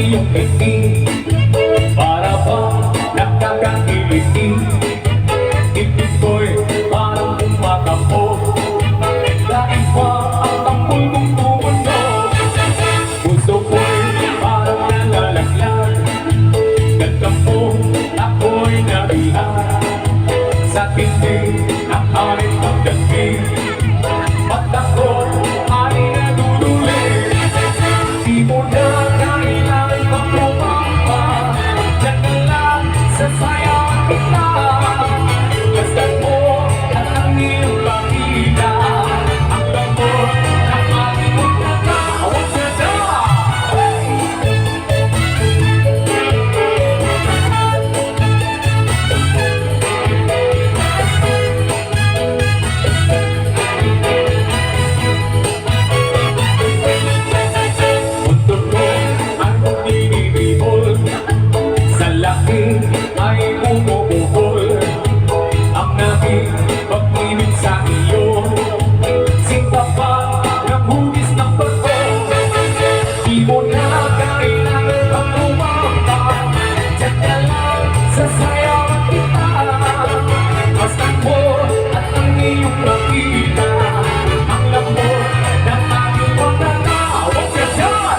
iyong ngiti, para bang nakakakiliti. Ibig ko'y parang kumakapog, dahil pa ang tampol mong tumundo. Puso ko'y parang nalalaglag, ganda mo ako'y narihan. Sa tindi ng arit ng daging, mata ko ay naduduli. Di mo na kailangan pang lumampa, diyan ka lang sa sayaw kita. Lasdan mo at ang iyong pakita, ang lamot ng aking magkakawag sa ay umuukol ang naging pag-ibig sa iyo. Sinta pa ng hugis ng bato, di mo na kailangan pang lumampa, diyan ka lang sa sayaw kita. Basta mo at ang iyong makita, ang lamot ng aking mga tawag ka dyan.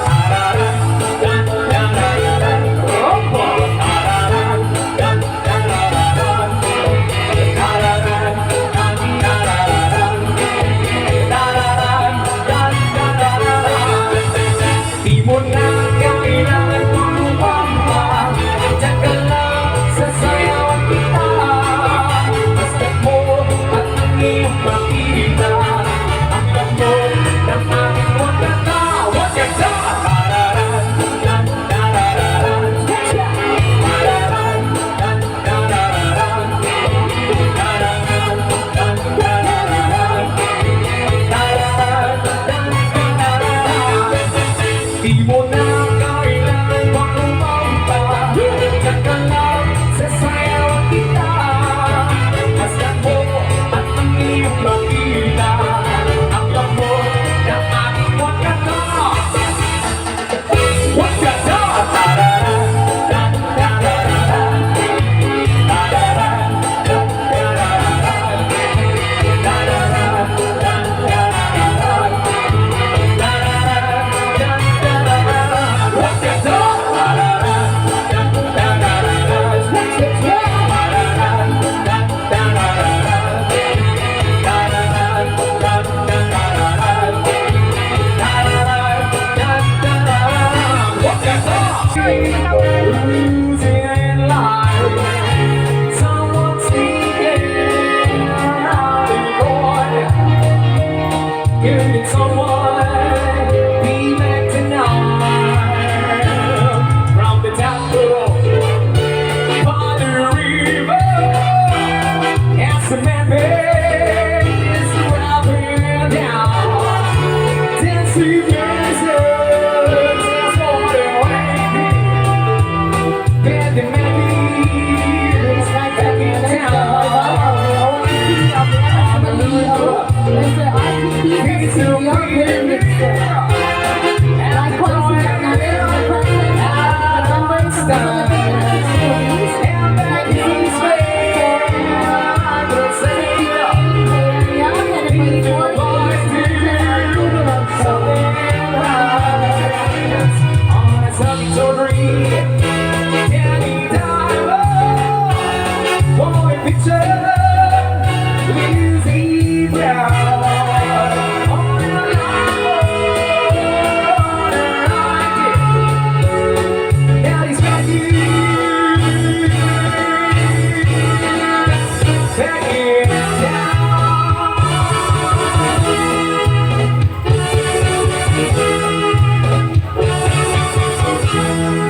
Di mo na kailangan pang lumampa, diyan ka lang sa sayaw kita. Basta mo at ang iyong makita, ang lamot ng aking wakata. Wakata!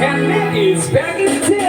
And it is back in town.